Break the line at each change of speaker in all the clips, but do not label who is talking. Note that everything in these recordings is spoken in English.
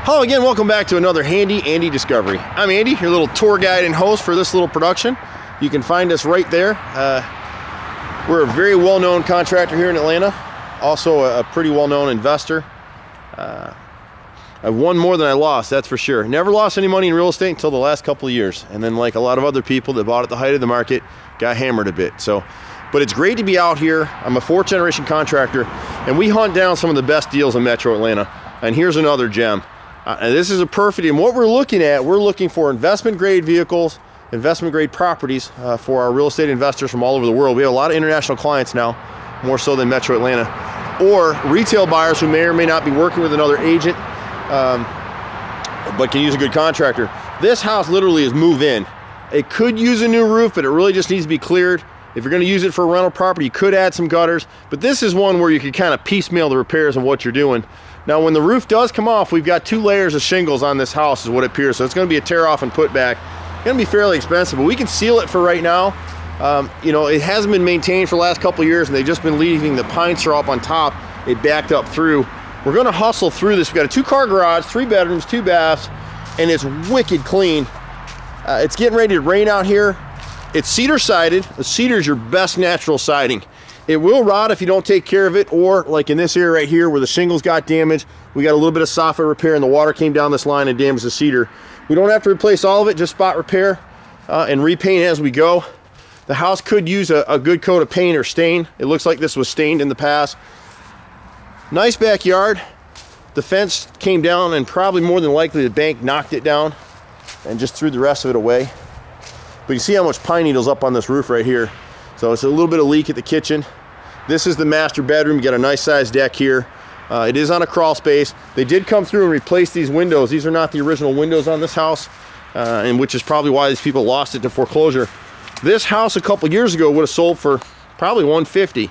Hello again, welcome back to another Handy Andy Discovery. I'm Andy, your little tour guide and host for this little production. You can find us right there. We're a very well-known contractor here in Atlanta, also a pretty well-known investor. I've won more than I lost, that's for sure. Never lost any money in real estate until the last couple of years. And then, like a lot of other people that bought at the height of the market, got hammered a bit. But it's great to be out here. I'm a fourth generation contractor, and we hunt down some of the best deals in Metro Atlanta. And here's another gem. And this is a perfect, and what we're looking for investment grade vehicles, investment grade properties for our real estate investors from all over the world. We have a lot of international clients now, more so than Metro Atlanta, or retail buyers who may or may not be working with another agent, but can use a good contractor. This house literally is move in. It could use a new roof, but it really just needs to be cleared. If you're going to use it for a rental property, you could add some gutters, but this is one where you could kind of piecemeal the repairs of what you're doing. Now, when the roof does come off, we've got 2 layers of shingles on this house is what it appears. So it's going to be a tear off and put back. It's going to be fairly expensive, but we can seal it for right now. You know, it hasn't been maintained for the last couple of years, and they've just been leaving the pine straw up on top. It backed up through. We're going to hustle through this. We've got a 2-car garage, 3 bedrooms, 2 baths, and it's wicked clean. It's getting ready to rain out here. It's cedar sided. The cedar is your best natural siding. It will rot if you don't take care of it, or like in this area right here where the shingles got damaged, we got a little bit of soffit repair and the water came down this line and damaged the cedar. We don't have to replace all of it, just spot repair and repaint as we go. The house could use a good coat of paint or stain. It looks like this was stained in the past. Nice backyard. The fence came down, and probably more than likely the bank knocked it down and just threw the rest of it away. But you see how much pine needles up on this roof right here. So it's a little bit of leak at the kitchen. This is the master bedroom. You got a nice sized deck here. It is on a crawl space. They did come through and replace these windows. These are not the original windows on this house, and which is probably why these people lost it to foreclosure. This house a couple years ago would have sold for probably $150.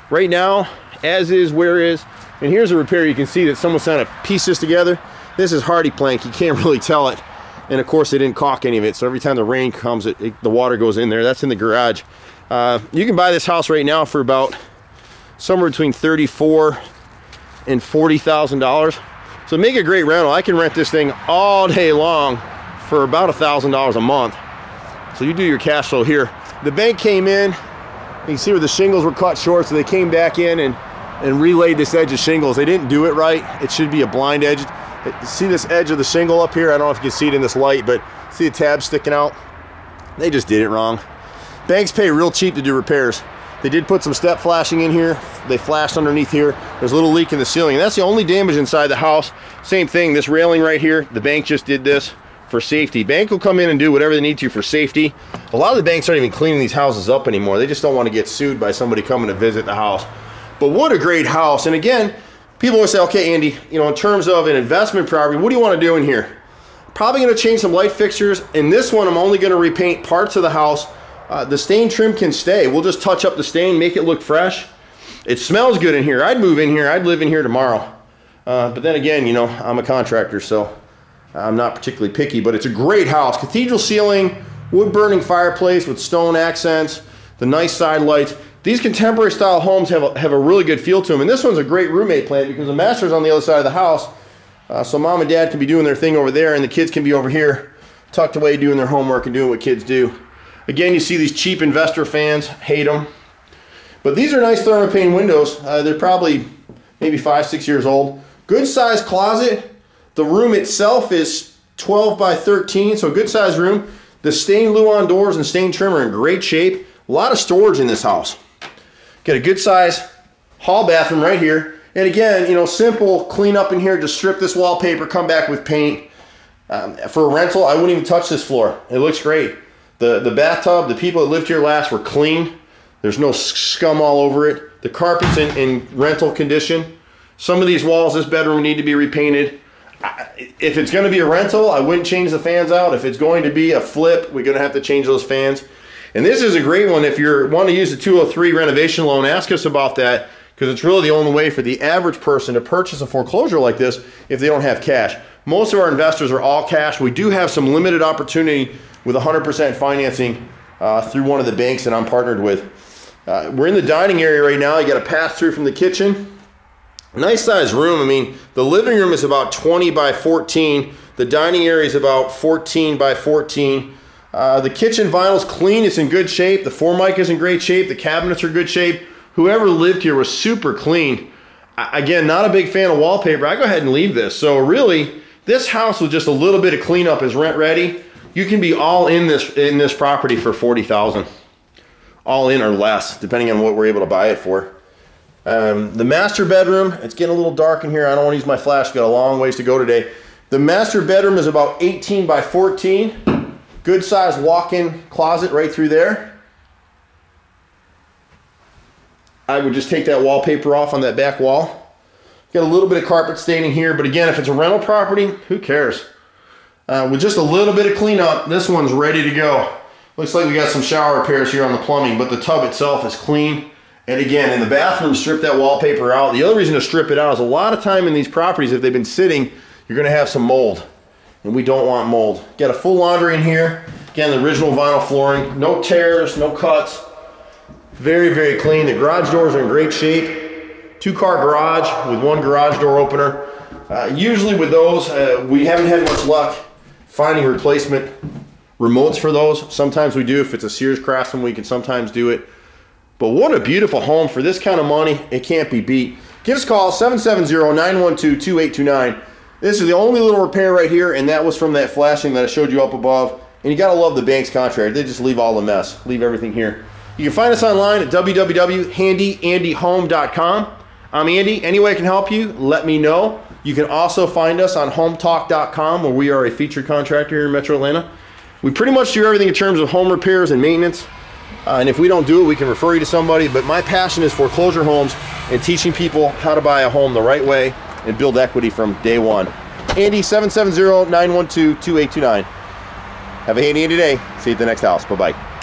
Right now, as is, where is, and here's a repair. You can see that someone's trying to piece this together. This is hardy plank. You can't really tell it. And of course, they didn't caulk any of it. So every time the rain comes, the water goes in there. That's in the garage. You can buy this house right now for about somewhere between $34,000 and $40,000. So make a great rental. I can rent this thing all day long for about $1,000 a month. So you do your cash flow here. The bank came in. You can see where the shingles were cut short, so they came back in and relayed this edge of shingles. They didn't do it right. It should be a blind edge. See this edge of the shingle up here? I don't know if you can see it in this light, but see the tab sticking out? They just did it wrong. Banks pay real cheap to do repairs. They did put some step flashing in here. They flashed underneath here. There's a little leak in the ceiling, and that's the only damage inside the house. Same thing, this railing right here, the bank just did this for safety. Bank will come in and do whatever they need to for safety. A lot of the banks aren't even cleaning these houses up anymore. They just don't want to get sued by somebody coming to visit the house. But what a great house. And again, people always say, okay, Andy, you know, in terms of an investment property, what do you want to do in here? Probably going to change some light fixtures. In this one, I'm only going to repaint parts of the house. The stain trim can stay. We'll just touch up the stain, make it look fresh. It smells good in here. I'd move in here. I'd live in here tomorrow. But then again, you know, I'm a contractor, so I'm not particularly picky, but it's a great house. Cathedral ceiling, wood burning fireplace with stone accents, the nice side lights. These contemporary style homes have a really good feel to them. And this one's a great roommate plan because the master's on the other side of the house. So mom and dad can be doing their thing over there, and the kids can be over here tucked away doing their homework and doing what kids do. Again, you see these cheap investor fans, hate them. But these are nice thermopane windows. They're probably maybe 5-6 years old. Good sized closet. The room itself is 12 by 13, so a good sized room. The stained luan doors and stained trim are in great shape. A lot of storage in this house. Get a good size hall bathroom right here. And again, you know, simple clean up in here, just strip this wallpaper, come back with paint. For a rental, I wouldn't even touch this floor. It looks great. The bathtub, the people that lived here last were clean. There's no scum all over it. The carpet's in rental condition. Some of these walls, this bedroom, need to be repainted. If it's going to be a rental, I wouldn't change the fans out. If it's going to be a flip, we're going to have to change those fans. And this is a great one. If you want to use the 203 renovation loan, ask us about that, because it's really the only way for the average person to purchase a foreclosure like this if they don't have cash. Most of our investors are all cash. We do have some limited opportunity with 100% financing through one of the banks that I'm partnered with. We're in the dining area right now. You got a pass through from the kitchen. Nice size room. I mean, the living room is about 20 by 14. The dining area is about 14 by 14. The kitchen vinyl's clean, it's in good shape. The Formica is in great shape. The cabinets are in good shape. Whoever lived here was super clean. Again, not a big fan of wallpaper. I go ahead and leave this. So really, this house with just a little bit of cleanup is rent ready. You can be all in this property for $40,000. All in or less, depending on what we're able to buy it for. The master bedroom, it's getting a little dark in here. I don't want to use my flash, got a long ways to go today. The master bedroom is about 18 by 14. Good size walk-in closet right through there. I would just take that wallpaper off on that back wall. Got a little bit of carpet staining here, but again, if it's a rental property, who cares? With just a little bit of cleanup, this one's ready to go. Looks like we got some shower repairs here on the plumbing, but the tub itself is clean. And again, in the bathroom, strip that wallpaper out. The other reason to strip it out is a lot of time in these properties, if they've been sitting, you're gonna have some mold. And we don't want mold. Got a full laundry in here. Again, the original vinyl flooring. No tears, no cuts. Very, very clean. The garage doors are in great shape. 2-car garage with 1 garage door opener. Usually with those, we haven't had much luck finding replacement remotes for those. Sometimes we do. If it's a Sears Craftsman, we can sometimes do it. But what a beautiful home for this kind of money. It can't be beat. Give us a call, 770-912-2829. This is the only little repair right here, and that was from that flashing that I showed you up above. And you gotta love the Banks contractor. They just leave all the mess. Leave everything here. You can find us online at www.handyandyhome.com. I'm Andy. Any way I can help you, let me know. You can also find us on hometalk.com, where we are a featured contractor here in Metro Atlanta. We pretty much do everything in terms of home repairs and maintenance. And if we don't do it, we can refer you to somebody. But my passion is foreclosure homes and teaching people how to buy a home the right way and build equity from day one. Andy, 770-912-2829. Have a handy Andy day. See you at the next house. Bye-bye.